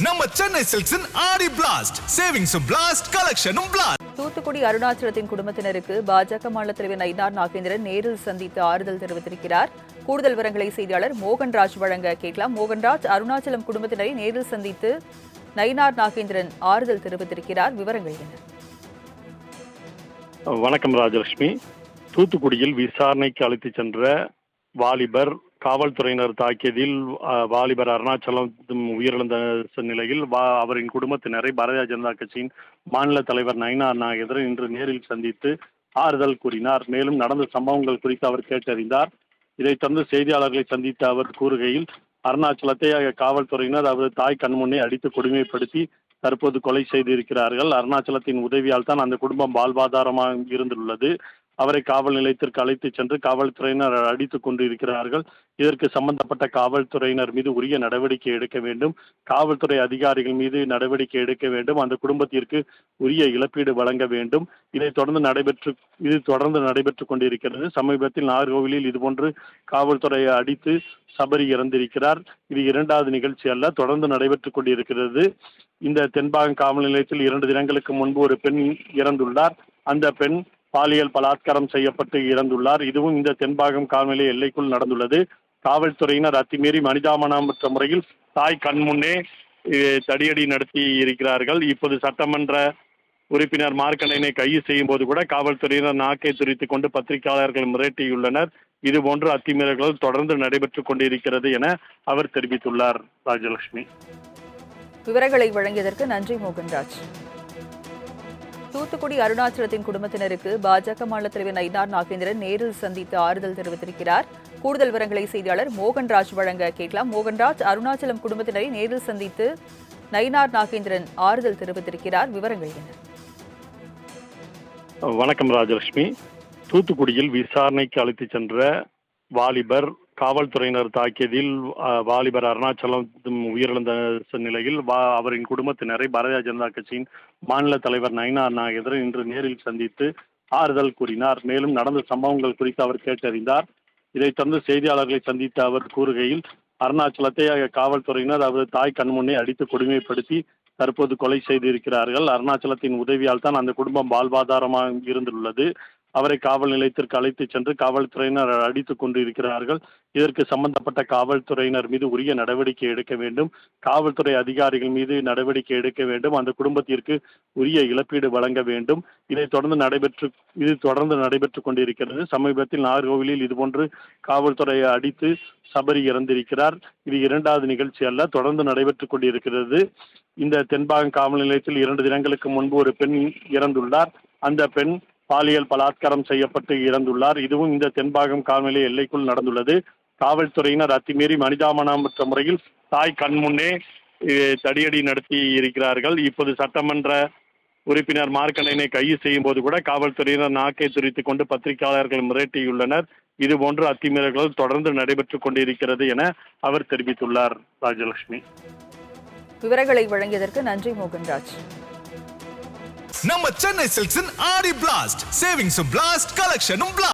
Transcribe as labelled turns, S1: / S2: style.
S1: நம்ம சென்னை சில்க்ஸின் ஆடி blast சேவிங்ஸும் blast கலெக்ஷனும் blast.
S2: Thoothukudi அருணாச்சலத்தின் குடும்பத்தினருக்கு பாஜக மாநில தலைவர் நயினார் நாகேந்திரன் நேரில் சந்தித்து ஆறுதல் தெரிவித்திருக்கிறார். கூடுதல் விவரங்களை செய்தியாளர் மோகன்ராஜ் வழங்க கேட்கலாம். மோகன்ராஜ், அருணாச்சலம் குடும்பத்தினரை நேரில் சந்தித்து நயினார் நாகேந்திரன் ஆறுதல் தெரிவித்திருக்கிறார். விவரங்கள் என்ன?
S3: வணக்கம் ராஜலட்சுமி. தூத்துக்குடியில் விசாரணைக்கு அழைத்து சென்ற வாலிபர் காவல்துறையினர் தாக்கியதில் வாலிபர் அருணாச்சலம் உயிரிழந்த நிலையில் அவரின் குடும்பத்தினரை பாரதிய ஜனதா கட்சியின் மாநில தலைவர் நயினார் நாகேந்திரன் இன்று நேரில் சந்தித்து ஆறுதல் கூறினார். மேலும் நடந்த சம்பவங்கள் குறித்து அவர் கேட்டறிந்தார். இதைத் தொடர்ந்து செய்தியாளர்களை சந்தித்த அவர் கூறுகையில், அருணாச்சலத்தை காவல்துறையினர் அவரது தாய் கண்முன்னே அடித்து கொடுமைப்படுத்தி தற்போது கொலை செய்திருக்கிறார்கள். அருணாச்சலத்தின் உதவியால் தான் அந்த குடும்பம் வாழ்வாதாரமாக இருந்துள்ளது. அவரை காவல் நிலையத்திற்கு அழைத்து சென்று காவல்துறையினர் அடித்துக் கொண்டு இருக்கிறார்கள். இதற்கு சம்பந்தப்பட்ட காவல்துறையினர் மீது உரிய நடவடிக்கை எடுக்க வேண்டும். காவல்துறை அதிகாரிகள் மீது நடவடிக்கை எடுக்க வேண்டும். அந்த குடும்பத்திற்கு உரிய இழப்பீடு வழங்க வேண்டும். இது தொடர்ந்து நடைபெற்றுக் கொண்டிருக்கிறது. சமீபத்தில் நாகர்கோவிலில் இதுபோன்று காவல்துறையை அடித்து சபரி இறந்திருக்கிறார். இது இரண்டாவது நிகழ்ச்சி அல்ல, தொடர்ந்து நடைபெற்றுக் கொண்டிருக்கிறது. இந்த தென்பாகம் காவல் நிலையத்தில் 2 தினங்களுக்கு முன்பு ஒரு பெண் இறந்துள்ளார். அந்த பெண் பாலியல் பலாத்காரம் செய்யப்பட்டு இறந்துள்ளார். இதுவும் இந்த தென்பாகம் காவல்நிலைய எல்லைக்குள் நடந்துள்ளது. காவல்துறையினர் அத்துமீறி மனிதாபிமானமற்ற முறையில் தாய் கண்முன்னே தடியடி நடத்தி இருக்கிறார்கள். இப்போது சட்டமன்ற உறுப்பினர் மார்க்கண்டனை கைது செய்யும் போது கூட காவல்துறையினர் நாக்கை துரித்துக் கொண்டு பத்திரிகையாளர்கள் மிரட்டியுள்ளனர். இதுபோன்று அத்துமீறல்கள் தொடர்ந்து நடைபெற்றுக் கொண்டிருக்கிறது என அவர் தெரிவித்துள்ளார். ராஜலட்சுமி,
S2: விவரங்களை வழங்கியதற்கு நன்றி மோகன்ராஜ். தூத்துக்குடி அருணாச்சலத்தின் குடும்பத்தினருக்கு பாஜக மாநில தலைவர் நயினார் நாகேந்திரன் நேரில் சந்தித்து ஆறுதல் தெரிவித்திருக்கிறார். கூடுதல் விவரங்களை செய்தியாளர் மோகன்ராஜ் வழங்க கேட்கலாம். மோகன்ராஜ், அருணாச்சலம் குடும்பத்தினரை நேரில் சந்தித்து நயினார் நாகேந்திரன் ஆறுதல் தெரிவித்திருக்கிறார். விவரங்கள் என்ன?
S3: வணக்கம் ராஜலட்சுமி. தூத்துக்குடியில் விசாரணைக்கு அழைத்து சென்ற வாலிபர் காவல்துறையினர் தாக்கியதில் வாலிபர் அருணாச்சலம் உயிரிழந்த நிலையில் அவரின் குடும்பத்தினரை பாரதிய ஜனதா கட்சியின் மாநில தலைவர் நயினார் நாகேந்திரன் இன்று நேரில் சந்தித்து ஆறுதல் கூறினார். மேலும் நடந்த சம்பவங்கள் குறித்து அவர் கேட்டறிந்தார். இதைத் தொடர்ந்து செய்தியாளர்களை சந்தித்த அவர் கூறுகையில், அருணாச்சலத்தை காவல்துறையினர் அவரது தாய் கண்முன்னே அடித்து கொடுமைப்படுத்தி தற்போது கொலை செய்திருக்கிறார்கள். அருணாச்சலத்தின் உதவியால் தான் அந்த குடும்பம் வாழ்வாதாரமாக இருந்துள்ளது. அவரை காவல் நிலையத்திற்கு அழைத்து சென்று காவல்துறையினர் அடித்துக் கொண்டு இருக்கிறார்கள். இதற்கு சம்பந்தப்பட்ட காவல்துறையினர் மீது உரிய நடவடிக்கை எடுக்க வேண்டும். காவல்துறை அதிகாரிகள் மீது நடவடிக்கை எடுக்க வேண்டும். அந்த குடும்பத்திற்கு உரிய இழப்பீடு வழங்க வேண்டும். இது தொடர்ந்து நடைபெற்றுக் கொண்டிருக்கிறது. சமீபத்தில் நாகர்கோவிலில் இதுபோன்று காவல்துறையை அடித்து சபரி இறந்திருக்கிறார். இது இரண்டாவது நிகழ்ச்சி அல்ல, தொடர்ந்து நடைபெற்றுக் கொண்டிருக்கிறது. இந்த தென்பாகம் காவல் நிலையத்தில் 2 தினங்களுக்கு முன்பு ஒரு பெண் இறந்துள்ளார். அந்த பெண் பாலியல் பலாத்காரம் செய்யப்பட்டு இறந்துள்ளார். இதுவும் இந்த தென்பாகம் காவல்நிலைய எல்லைக்குள் நடந்துள்ளது. காவல்துறையினர் அத்துமீறி மனிதாபிமானமற்ற முறையில் தாய் கண்முன்னே தடியடி நடத்தி இருக்கிறார்கள். இப்போது சட்டமன்ற உறுப்பினர் மார்க்கண்டனை கைது செய்யும் போது கூட காவல்துறையினர் நாக்கை துரித்துக் கொண்டு பத்திரிகையாளர்கள் மிரட்டியுள்ளனர். இதுபோன்று அத்துமீறல்கள் தொடர்ந்து நடைபெற்றுக் கொண்டிருக்கிறது என அவர் தெரிவித்துள்ளார். ராஜலட்சுமி,
S2: விவரங்களை வழங்கியதற்கு நன்றி மோகன்ராஜ்.
S1: நம்ம சென்னை சில்க்ஸின் ஆடி பிளாஸ்ட் சேவிங்ஸும் பிளாஸ்ட் கலெக்ஷனும் பிளாஸ்ட்.